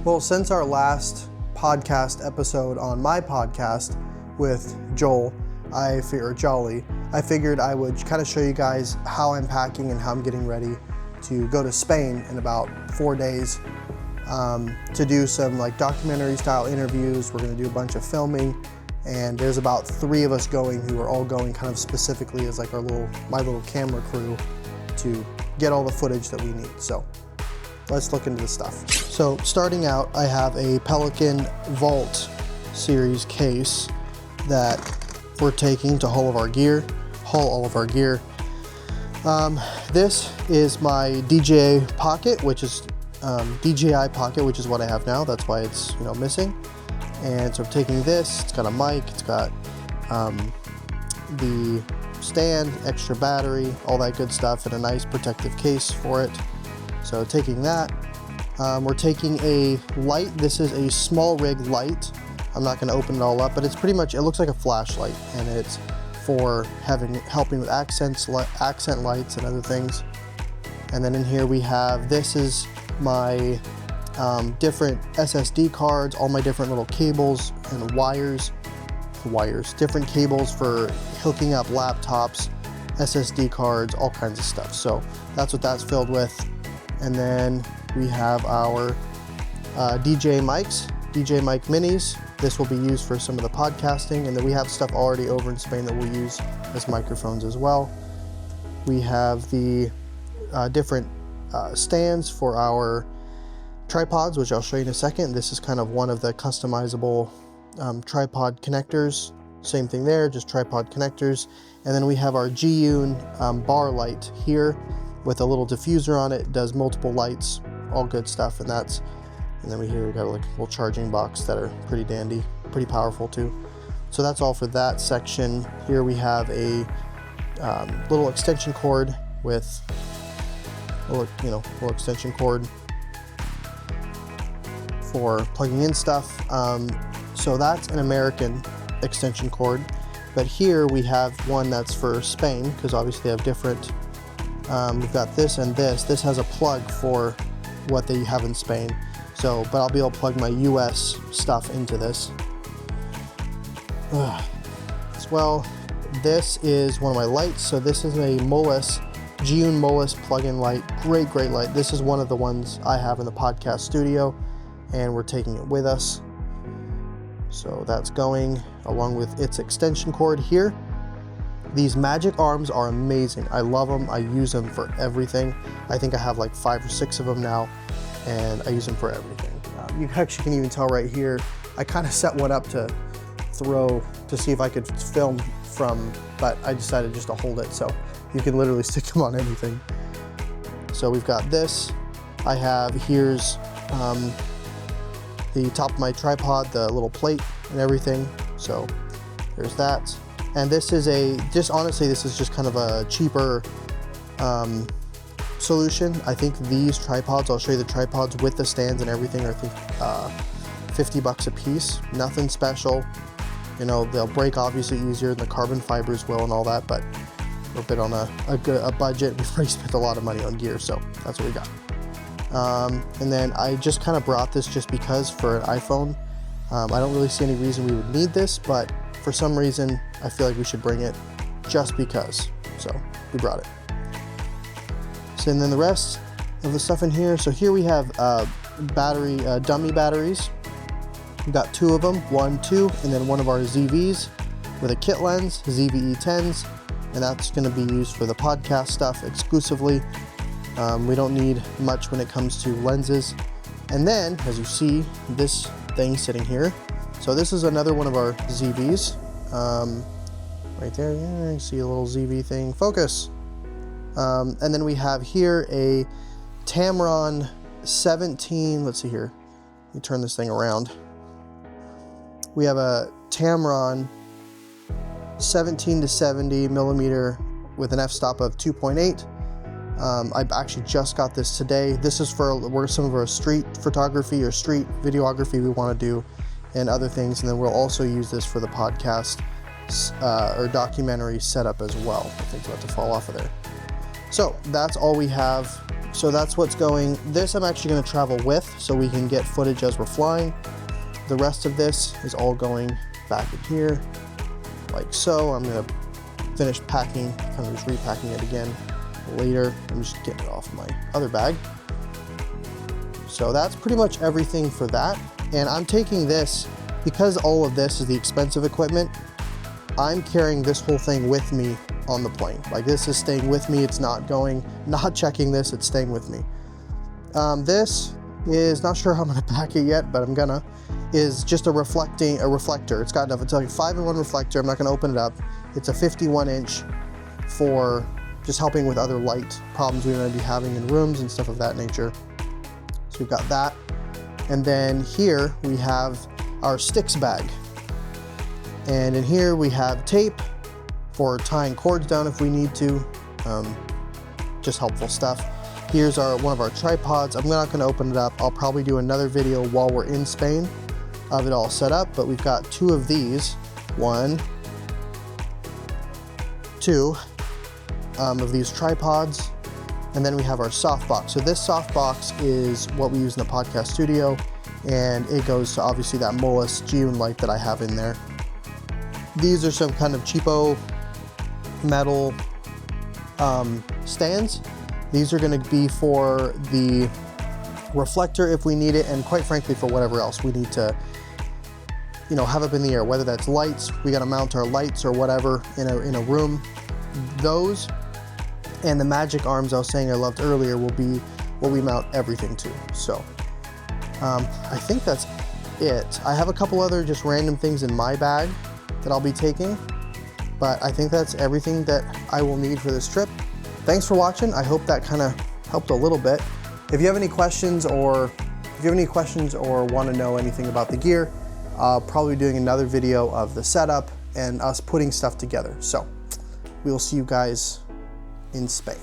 Well, since our last podcast episode on my podcast with Joel, I figured I would kind of show you guys how I'm packing and how I'm getting ready to go to Spain in about 4 days to do some like documentary style interviews. We're going to do a bunch of filming, and there's about 3 of us going who are all going kind of specifically as like my little camera crew to get all the footage that we need. So let's look into the stuff. So starting out, I have a Pelican Vault series case that we're taking to haul all of our gear. This is my DJI pocket, which is what I have now. That's why it's missing. And so I'm taking this. It's got a mic. It's got the stand, extra battery, all that good stuff, and a nice protective case for it. So taking that. We're taking a light. This is a small rig light. I'm not going to open it all up, but it's pretty much, it looks like a flashlight, and it's for helping with accent lights and other things. And then in here we have, this is my different SSD cards, all my different little cables and wires, different cables for hooking up laptops, SSD cards, all kinds of stuff. So that's what that's filled with. And then we have our DJ mics, DJ mic minis. This will be used for some of the podcasting, and then we have stuff already over in Spain that we'll use as microphones as well. We have the different stands for our tripods, which I'll show you in a second. This is kind of one of the customizable tripod connectors. Same thing there, just tripod connectors. And then we have our G-Un bar light here with a little diffuser on it. It does multiple lights, all good stuff. And then we got like a little charging box that are pretty dandy, pretty powerful too. So that's all for that section. Here we have a little extension cord with little extension cord for plugging in stuff. So that's an American extension cord, but here we have one that's for Spain, because obviously they have different. We've got this and this. This has a plug for what they have in Spain. So, but I'll be able to plug my US stuff into this. As well, this is one of my lights. So this is a G-Un Molus plug-in light. Great light. This is one of the ones I have in the podcast studio, and we're taking it with us. So that's going along with its extension cord here. These magic arms are amazing. I love them. I use them for everything. I think I have like 5 or 6 of them now, and I use them for everything. You actually can even tell right here, I kind of set one up to throw to see if I could film from, but I decided just to hold it, so you can literally stick them on anything. So we've got this. I have, here's the top of my tripod, the little plate and everything. So there's that. And this is honestly, this is just kind of a cheaper solution. I think these tripods, I'll show you the tripods with the stands and everything, are I think $50 a piece. Nothing special. They'll break obviously easier than the carbon fibers will and all that, but we're a bit on a budget. We've already spent a lot of money on gear, so that's what we got. And then I just kind of brought this just because for an iPhone. I don't really see any reason we would need this, but for some reason I feel like we should bring it just because. So we brought it. So, and then the rest of the stuff in here. So here we have dummy batteries. We've got 2 of them, 1, 2, and then one of our ZVs with a kit lens, ZVE10s, and that's going to be used for the podcast stuff exclusively. We don't need much when it comes to lenses. And then, as you see, this thing sitting here. So this is another one of our ZVs. Right there, yeah, you see a little ZV thing. Focus. And then we have here a Tamron 17. Let's see here. Let me turn this thing around. We have a Tamron 17 to 70 millimeter with an f-stop of 2.8. I actually just got this today. This is for some of our street photography or street videography we want to do and other things. And then we'll also use this for the podcast or documentary setup as well. I think it's about to fall off of there. So that's all we have So that's what's going. This I'm actually going to travel with so we can get footage as we're flying. The rest of this is all going back in here, like so. I'm going to finish packing, kind of just repacking it again later. I'm just getting it off my other bag. So that's pretty much everything for that. And I'm taking this, because all of this is the expensive equipment, I'm carrying this whole thing with me on the plane. Like, this is staying with me. It's not checking this, it's staying with me. This is, not sure how I'm gonna pack it yet, but I'm gonna, is just a reflector. It's got enough, it's like a 5-in-1 reflector. I'm not gonna open it up. It's a 51-inch for just helping with other light problems we're gonna be having in rooms and stuff of that nature. So we've got that. And then here we have our sticks bag. And in here we have tape for tying cords down if we need to. Just helpful stuff. Here's one of our tripods. I'm not going to open it up. I'll probably do another video while we're in Spain of it all set up, but we've got 2 of these. 1, 2 of these tripods. And then we have our softbox. So this softbox is what we use in the podcast studio, and it goes to obviously that Molus Geoon light that I have in there. These are some kind of cheapo metal stands. These are going to be for the reflector if we need it, and quite frankly for whatever else we need to, you know, have up in the air, whether that's lights, we got to mount our lights or whatever in a room. Those and the magic arms I was saying I loved earlier will be what we mount everything to. So I think that's it. I have a couple other just random things in my bag that I'll be taking, but I think that's everything that I will need for this trip. Thanks for watching. I hope that kind of helped a little bit. If you have any questions or want to know anything about the gear, I'll probably be doing another video of the setup and us putting stuff together. So we will see you guys in Spain.